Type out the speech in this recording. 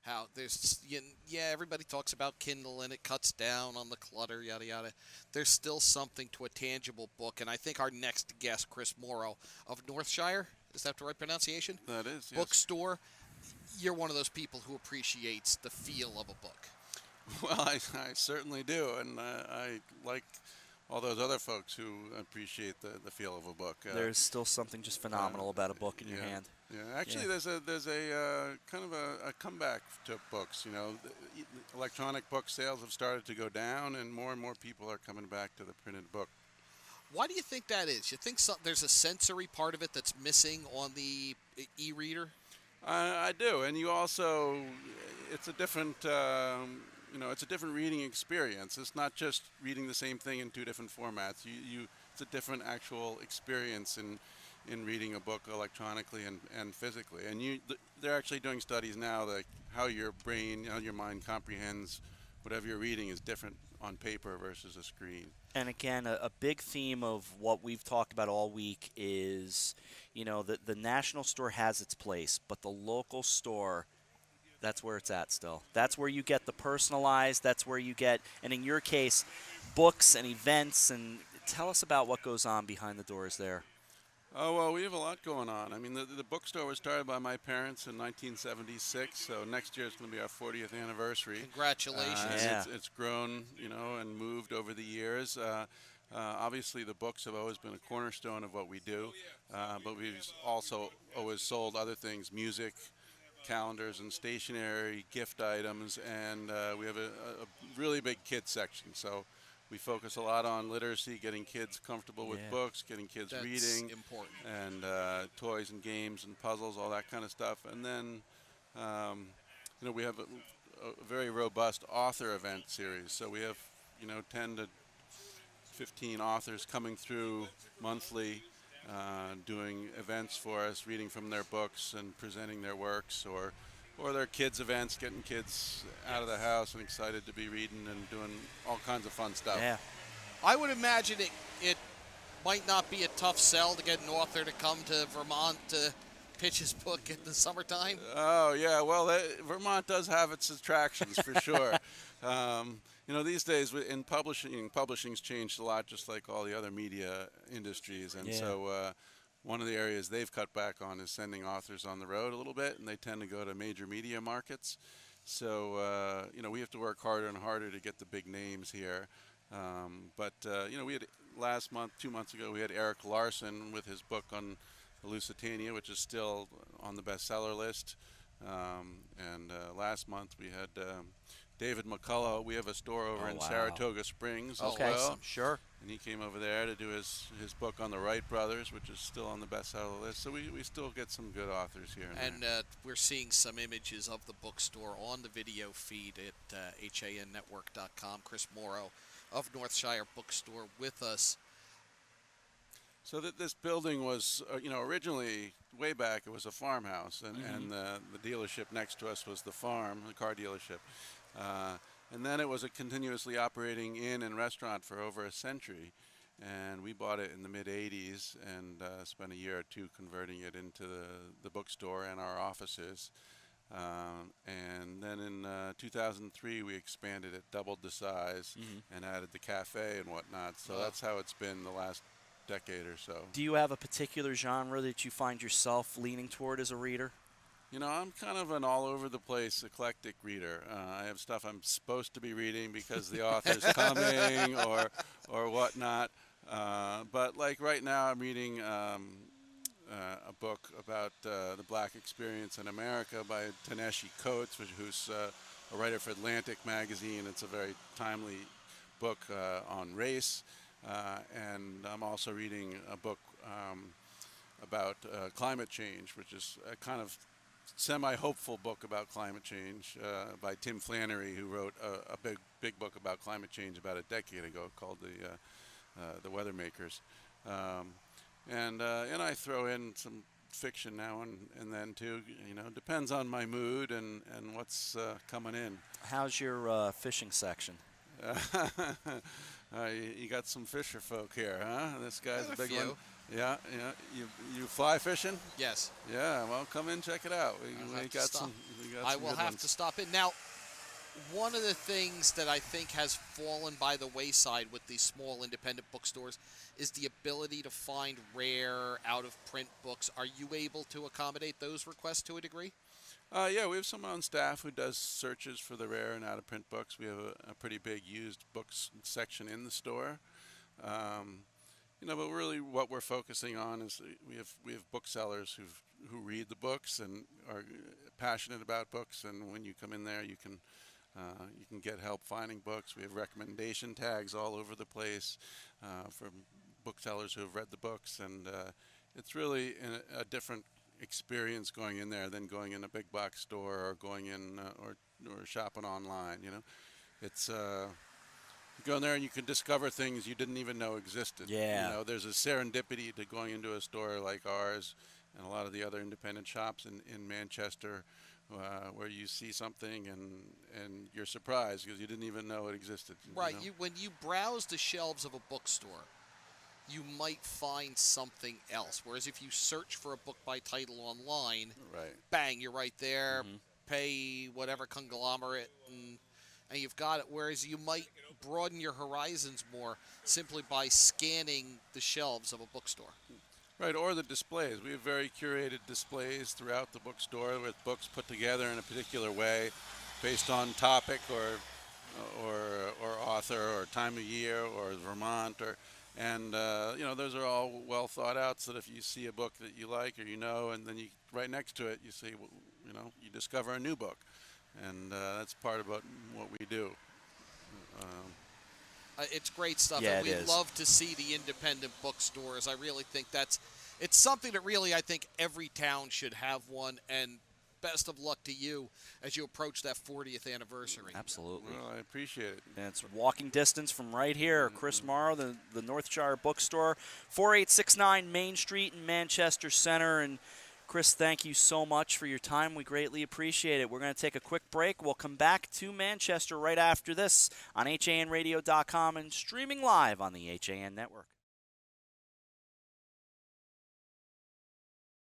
how yeah, everybody talks about Kindle and it cuts down on the clutter, yada yada. There's still something to a tangible book, and I think our next guest, Chris Morrow of Northshire, is that the right pronunciation? That is, yes. Bookstore. You're one of those people who appreciates the feel of a book. Well, I certainly do, and I like all those other folks who appreciate the feel of a book. There's still something just phenomenal about a book in your Yeah. hand. Yeah, actually, Yeah. there's a kind of a comeback to books. You know, electronic book sales have started to go down, and more people are coming back to the printed book. Why do you think that is? You think there's a sensory part of it that's missing on the e-reader? I do, and you also, it's a different, it's a different reading experience. It's not just reading the same thing in two different formats. It's a different actual experience in reading a book electronically and physically. And they're actually doing studies now that how your brain, how your mind comprehends whatever you're reading is different on paper versus a screen. And again, a big theme of what we've talked about all week is, the national store has its place, but the local store, that's where it's at still. That's where you get the personalized, that's where you get, and in your case, books and events. And tell us about what goes on behind the doors there. Oh, well, we have a lot going on. I mean, the bookstore was started by my parents in 1976, so next year is going to be our 40th anniversary. Congratulations. Yeah. It's grown, and moved over the years. Obviously, the books have always been a cornerstone of what we do, but we've also always sold other things, music, calendars and stationery, gift items, and we have a really big kids section. So we focus a lot on literacy, getting kids comfortable with books, getting kids That's reading, important. and toys and games and puzzles, all that kind of stuff. And then, we have a very robust author event series. So we have, 10 to 15 authors coming through monthly, doing events for us, reading from their books and presenting their works, or their kids events, getting kids out of the house and excited to be reading and doing all kinds of fun stuff. Yeah. I would imagine it might not be a tough sell to get an author to come to Vermont to pitch his book in the summertime. Oh, yeah. Well, Vermont does have its attractions for sure. These days in publishing's changed a lot, just like all the other media industries. And so one of the areas they've cut back on is sending authors on the road a little bit, and they tend to go to major media markets. So, we have to work harder and harder to get the big names here. But we had last month, 2 months ago, we had Eric Larson with his book on the Lusitania, which is still on the bestseller list. And last month we had David McCullough. We have a store over in Saratoga Springs as well. Awesome. Sure. And he came over there to do his book on the Wright brothers, which is still on the bestseller list. So we still get some good authors here. And we're seeing some images of the bookstore on the video feed at HANnetwork.com. Chris Morrow of Northshire Bookstore with us. So this building was, originally way back it was a farmhouse, and the dealership next to us was the farm, the car dealership. And then it was a continuously operating inn and restaurant for over a century. And we bought it in the mid-'80s and spent a year or two converting it into the bookstore and our offices. And then in 2003, we expanded it, doubled the size, and added the cafe and whatnot. So that's how it's been the last decade or so. Do you have a particular genre that you find yourself leaning toward as a reader? I'm kind of an all-over-the-place eclectic reader. I have stuff I'm supposed to be reading because the author's coming or whatnot. But like right now I'm reading a book about the black experience in America by Ta-Nehisi Coates, who's a writer for Atlantic magazine. It's a very timely book on race. And I'm also reading a book about climate change, which is a kind of semi-hopeful book about climate change by Tim Flannery, who wrote a big book about climate change about a decade ago called The Weathermakers. And I throw in some fiction now and then too. Depends on my mood and what's coming in. How's your fishing section? You got some fisher folk here, huh? This guy's a big one. Yeah, yeah. You fly fishing? Yes. Yeah. Well, come in, check it out. I'll We have to got stop. some. We got I some will good have ones. to stop in. Now, one of the things that I think has fallen by the wayside with these small independent bookstores is the ability to find rare, out of print books. Are you able to accommodate those requests to a degree? Yeah, we have someone on staff who does searches for the rare and out of print books. We have a pretty big used books section in the store. Um, but really, what we're focusing on is we have booksellers who read the books and are passionate about books. And when you come in there, you can get help finding books. We have recommendation tags all over the place from booksellers who have read the books, and it's really a different experience going in there than going in a big box store or going in or shopping online. It's you go in there and you can discover things you didn't even know existed. Yeah. There's a serendipity to going into a store like ours and a lot of the other independent shops in Manchester, where you see something and you're surprised because you didn't even know it existed. Right. When you browse the shelves of a bookstore, you might find something else. Whereas if you search for a book by title online, Right. bang, you're right there. Mhm. Pay whatever conglomerate, and you've got it. Whereas you might broaden your horizons more simply by scanning the shelves of a bookstore. Right, or the displays. We have very curated displays throughout the bookstore with books put together in a particular way, based on topic or author or time of year or Vermont and those are all well thought out. So that if you see a book that you like or and then you right next to it you see you discover a new book, and that's part of what we do. Um, It's great stuff, Yeah, and it we is. love to see the independent bookstores. I really think it's something that really I think every town should have one. And best of luck to you as you approach that 40th anniversary. Absolutely. well, I appreciate it. And it's walking distance from right here. Chris Morrow, the Northshire Bookstore, 4869 Main Street in Manchester Center. And Chris, thank you so much for your time. We greatly appreciate it. We're going to take a quick break. We'll come back to Manchester right after this on HANradio.com and streaming live on the HAN network.